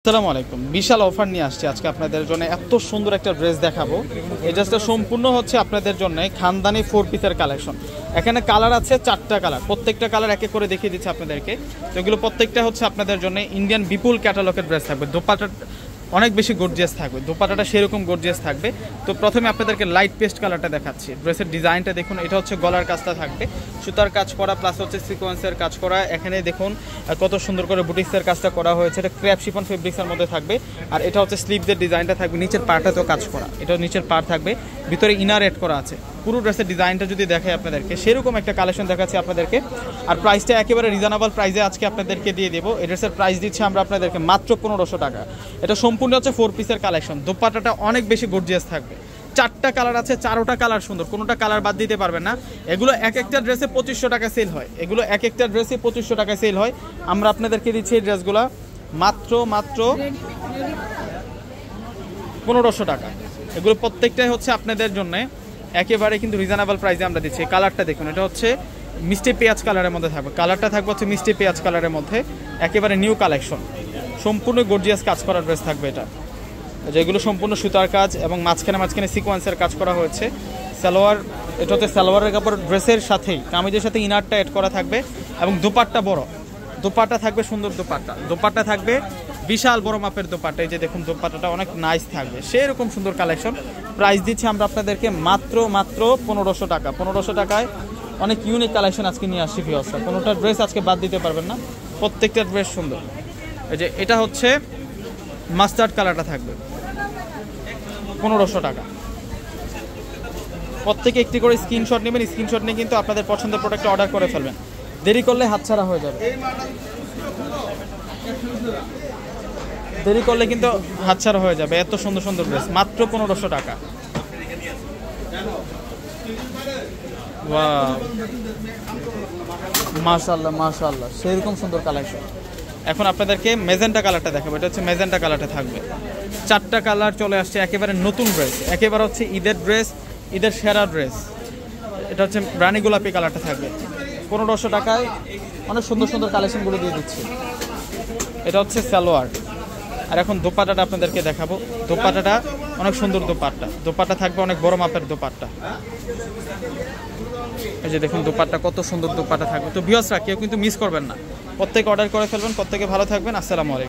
আসসালামু আলাইকুম। বিশাল অফার নিয়ে আসছি আজকে আপনাদের জন্য। এত সুন্দর একটা ড্রেস দেখাবো। এই ড্রেসটা সম্পূর্ণ হচ্ছে আপনাদের জন্য খানদানি 4 পিসের কালেকশন। এখানে কালার আছে 4টা কালার, প্রত্যেকটা কালার এক এক করে দেখিয়ে দিচ্ছি আপনাদেরকে। তো এগুলো প্রত্যেকটা হচ্ছে আপনাদের জন্য ইন্ডিয়ান বিপুল ক্যাটালগের ড্রেস থাকবে। দোপাট্টা অনেক বেশি গর্জিয়াস থাকবে, দোপাট্টাটা সেরকম গর্জিয়াস থাকবে। তো প্রথমে আপনাদেরকে লাইট পেস্ট কালারটা দেখাচ্ছি। ড্রেসের ডিজাইনটা দেখুন, এটা হচ্ছে গলার কাজটা থাকবে সুতার কাজ করা, প্লাস হচ্ছে সিকোয়েন্সের কাজ করা। এখানে দেখুন কত সুন্দর করে বুটিক্সের কাজটা করা হয়েছে। এটা ক্র্যাপ শিফন ফেব্রিক্সের মধ্যে থাকবে। আর এটা হচ্ছে স্লিভদের ডিজাইনটা থাকবে, নিচের পার্টটাতেও কাজ করা। এটা নিচের পার্ট থাকবে, ভিতরে ইনার এড করা আছে। পুরো ড্রেসের ডিজাইনটা যদি দেখাই আপনাদেরকে, সেরকম একটা কালেকশন দেখাচ্ছি আপনাদেরকে। আর প্রাইসটা একেবারে রিজনেবল প্রাইসে আজকে আপনাদেরকে দিয়ে দেবো। এই ড্রেসের প্রাইস দিচ্ছি আমরা আপনাদেরকে মাত্র 1500 টাকা। এটা সম্পূর্ণ হচ্ছে 4 পিসের কালেকশন। দোপাট্টাটা অনেক বেশি গর্জিয়াস থাকবে। 4টা কালার আছে, 4টা কালার সুন্দর, কোনোটা কালার বাদ দিতে পারবেন না। এগুলো এক একটা ড্রেসে 2500 টাকা সেল হয়। এগুলো এক একটা ড্রেসে 2500 টাকা সেল হয়। আমরা আপনাদেরকে দিচ্ছি এই ড্রেসগুলো মাত্র 1500 টাকা। এগুলো প্রত্যেকটাই হচ্ছে আপনাদের জন্য একেবারে কিন্তু রিজনেবল প্রাইসে আমরা দিচ্ছি। কালারটা দেখুন, এটা হচ্ছে মিষ্টি পেঁয়াজ কালারের মধ্যে থাকবে। কালারটা থাকবে হচ্ছে মিষ্টি পেঁয়াজ কালারের মধ্যে, একেবারে নিউ কালেকশন। সম্পূর্ণ গর্জিয়াস কাজ করা ড্রেস থাকবে এটা, যেগুলো সম্পূর্ণ সুতার কাজ এবং মাঝখানে সিকোয়েন্সের কাজ করা হয়েছে। সালোয়ার, এটা হচ্ছে সালোয়ারের কাপড় ড্রেসের সাথেই কামিজের সাথে ইনারটা অ্যাড করা থাকবে। এবং দোপাট্টা বড়, দোপাট্টা থাকবে সুন্দর দোপাট্টা থাকবে বিশাল বড় মাপের দোপাট্টা। এই যে দেখুন, দোপাট্টাটা অনেক নাইস থাকবে, সেরকম সুন্দর কালেকশন। প্রাইস দিচ্ছি আমরা আপনাদেরকে মাত্র 1500 টাকা। 1500 টাকায় অনেক ইউনিক কালেকশন আজকে নিয়ে আসছি ভিউয়ার্স। কোনোটা ড্রেস আজকে বাদ দিতে পারবেন না, প্রত্যেকটা ড্রেস সুন্দর। এই যে এটা হচ্ছে মাস্টার্ড কালারটা থাকবে 1500 টাকা। প্রত্যেকে একটি করে স্ক্রিনশট নেবেন, স্ক্রিনশট নিয়ে কিন্তু আপনাদের পছন্দের প্রোডাক্টটা অর্ডার করে ফেলবেন। দেরি করলে হাতছাড়া হয়ে যাবে, দেরি করলে কিন্তু হাতছাড়া হয়ে যাবে। এত সুন্দর সুন্দর ড্রেস মাত্র 1500 টাকা। ওয়াও, মাশাআল্লাহ মাশাআল্লাহ, সেরকম সুন্দর কালেকশন। এখন আপনাদেরকে মেজেন্টা কালারটা দেখাবো। এটা হচ্ছে মেজেন্টা কালারটা থাকবে। 4টা কালার চলে আসছে, একেবারে নতুন ড্রেস, একেবারে হচ্ছে ঈদের ড্রেস, ঈদের সেরা ড্রেস। এটা হচ্ছে রানী গোলাপি কালারটা থাকবে। 1500 টাকায় অনেক সুন্দর সুন্দর কালেকশনগুলো দিয়ে দিচ্ছি। এটা হচ্ছে সালোয়ার। আর এখন দোপাট্টাটা আপনাদেরকে দেখাবো। দোপাট্টাটা অনেক সুন্দর দোপাট্টা থাকবে, অনেক বড় মাপের দোপাট্টা। এই যে দেখুন দোপাট্টা, কত সুন্দর দোপাট্টা থাকবে। তো ভিউয়ার্সরা কেউ কিন্তু মিস করবেন না, প্রত্যেকে অর্ডার করে ফেলবেন। প্রত্যেকে ভালো থাকবেন। আসসালামু আলাইকুম।